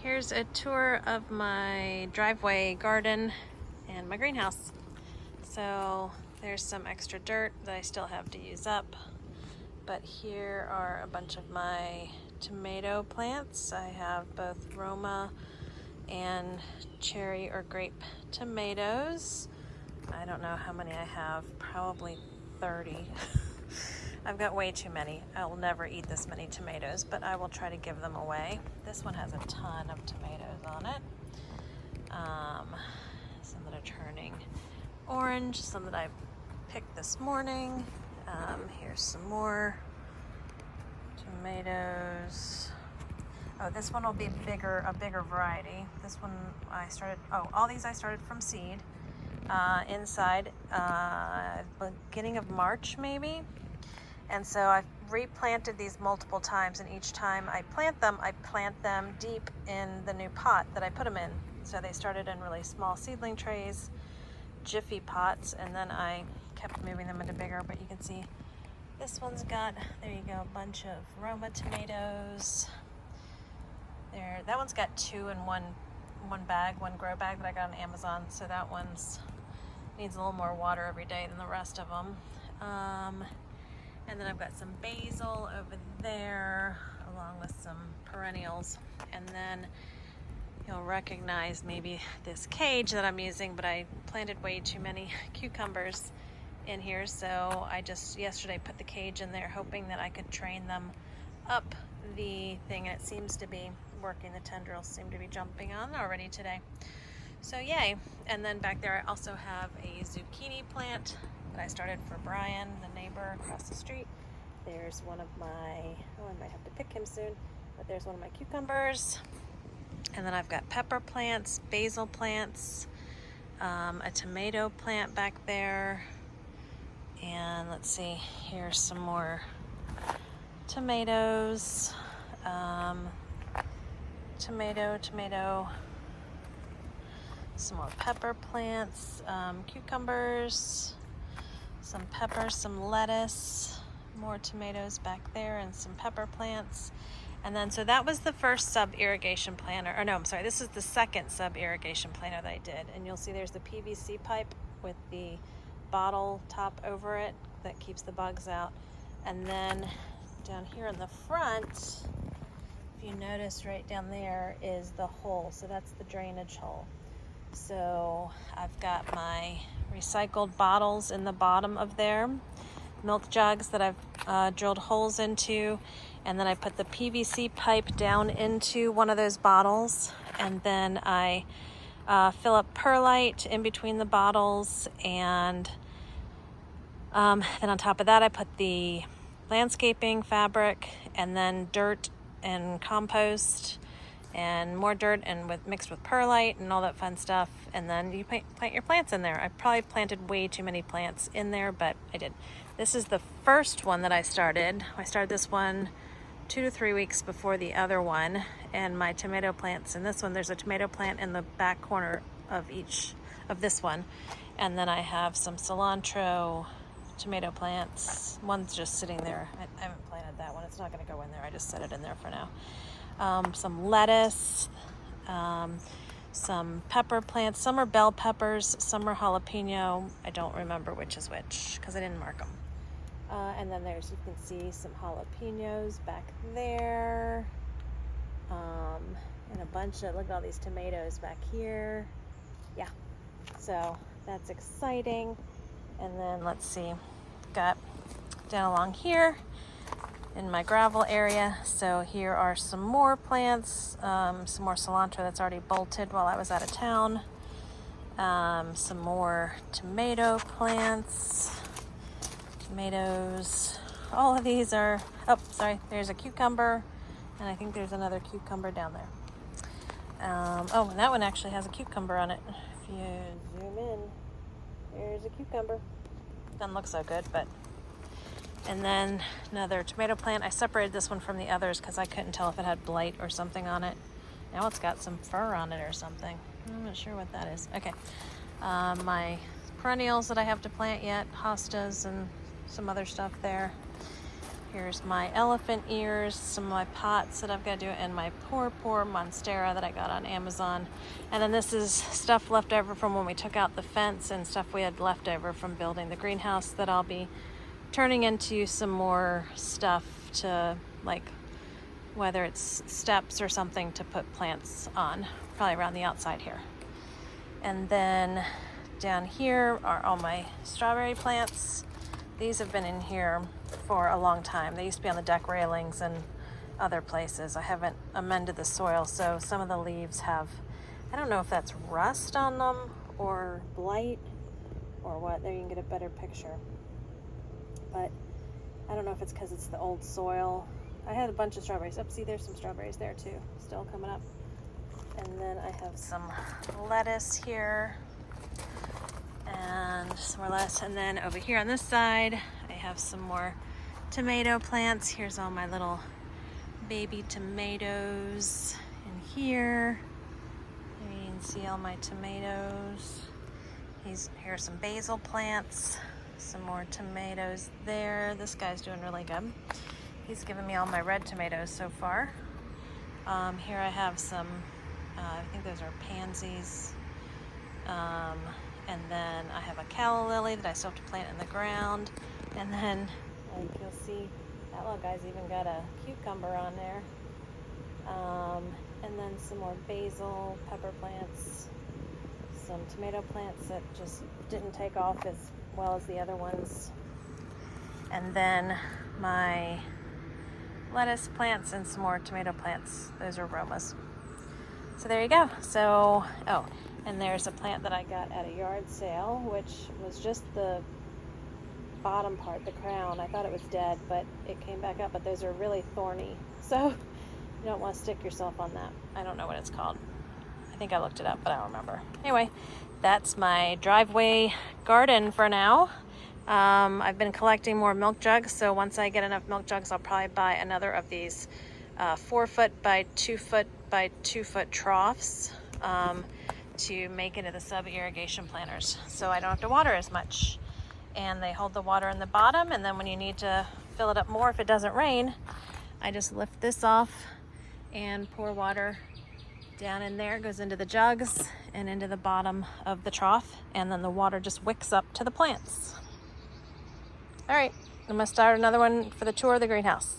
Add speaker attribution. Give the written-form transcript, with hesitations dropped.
Speaker 1: Here's a tour of my driveway garden and my greenhouse. So there's some extra dirt that I still have to use up, but here are a bunch of my tomato plants. I have both Roma and cherry or grape tomatoes. I don't know how many I have, probably 30. I've got way too many. I will never eat this many tomatoes, but I will try to give them away. This one has a ton of tomatoes on it. Some that are turning orange, some that I picked this morning. Here's some more tomatoes. Oh, this one will be a bigger variety. This one I started, all these I started from seed inside beginning of March maybe. And so I've replanted these multiple times, and each time I plant them deep in the new pot that I put them in. So they started in really small seedling trays, jiffy pots, and then I kept moving them into bigger. But you can see this one's got, there you go, a bunch of Roma tomatoes. There, that one's got two in one grow bag that I got on Amazon. So that one's needs a little more water every day than the rest of them. And then I've got some basil over there, along with some perennials. And then you'll recognize maybe this cage that I'm using, but I planted way too many cucumbers in here. So I just yesterday put the cage in there, hoping that I could train them up the thing, and it seems to be working. The tendrils seem to be jumping on already today. So yay. And then back there I also have a zucchini plant that I started for Brian, the neighbor across the street. There's one of my, I might have to pick him soon, but there's one of my cucumbers. And then I've got pepper plants, basil plants, a tomato plant back there. And let's see, here's some more tomatoes. Tomato. Some more pepper plants, cucumbers, some peppers, some lettuce, more tomatoes back there, and some pepper plants. And then, so that was the first sub-irrigation planter, or no, I'm sorry, this is the second sub-irrigation planter that I did. And you'll see there's the PVC pipe with the bottle top over it that keeps the bugs out. And then down here in the front, if you notice right down there is the hole. So that's the drainage hole. So I've got my recycled bottles in the bottom of there, milk jugs that I've drilled holes into, and then I put the PVC pipe down into one of those bottles, and then I fill up perlite in between the bottles, and then on top of that I put the landscaping fabric, and then dirt and compost, and more dirt, and mixed with perlite and all that fun stuff. And then you plant your plants in there. I probably planted way too many plants in there, but I did. This is the first one that I started. I started this one 2 to 3 weeks before the other one. And my tomato plants in this one, there's a tomato plant in the back corner of each of this one. And then I have some cilantro tomato plants. One's just sitting there. I haven't planted that one. It's not going to go in there. I just set it in there for now. Some lettuce, some pepper plants. Some are bell peppers, some are jalapeno. I don't remember which is which because I didn't mark them. And then there's, you can see some jalapenos back there. And a bunch of, look at all these tomatoes back here. Yeah, so that's exciting. And then let's see, got down along here in my gravel area. So here are some more plants, some more cilantro that's already bolted while I was out of town. Some more tomato plants, tomatoes. All of these are, oh, sorry, there's a cucumber, and I think there's another cucumber down there. Oh, and that one actually has a cucumber on it. If you zoom in, there's a cucumber. Doesn't look so good, but. And then another tomato plant. I separated this one from the others because I couldn't tell if it had blight or something on it. Now it's got some fur on it or something. I'm not sure what that is. Okay. My perennials that I have to plant yet, hostas and some other stuff there. Here's my elephant ears, some of my pots that I've got to do, and my poor monstera that I got on Amazon. And then this is stuff left over from when we took out the fence and stuff we had left over from building the greenhouse that I'll be turning into some more stuff to, like, whether it's steps or something to put plants on, probably around the outside here. And then down here are all my strawberry plants. These have been in here for a long time. They used to be on the deck railings and other places. I haven't amended the soil, so some of the leaves have, I don't know if that's rust on them or blight or what. There you can get a better picture. But I don't know if it's because it's the old soil. I had a bunch of strawberries. Up, see, there's some strawberries there too, still coming up. And then I have some lettuce here and some more lettuce. And then over here on this side, I have some more tomato plants. Here's all my little baby tomatoes in here. There you can see all my tomatoes. Here are some basil plants, some more tomatoes there. This guy's doing really good. He's given me all my red tomatoes so far. Here I have some, I think those are pansies. And then I have a calla lily that I still have to plant in the ground. And then, like you'll see, that little guy's even got a cucumber on there. And then some more basil, pepper plants, some tomato plants that just didn't take off as well as the other ones. And then my lettuce plants and some more tomato plants. Those are aromas. So there you go. So, oh, and there's a plant that I got at a yard sale, which was just the bottom part, the crown. I thought it was dead, but it came back up, but those are really thorny. So you don't want to stick yourself on that. I don't know what it's called. I think I looked it up, but I don't remember. Anyway, that's my driveway garden for now. I've been collecting more milk jugs, so once I get enough milk jugs, I'll probably buy another of these 4 foot by 2 foot by 2 foot troughs to make into the sub-irrigation planters, so I don't have to water as much. And they hold the water in the bottom, and then when you need to fill it up more if it doesn't rain, I just lift this off and pour water down in there. It goes into the jugs and into the bottom of the trough, and then the water just wicks up to the plants. All right, I'm gonna start another one for the tour of the greenhouse.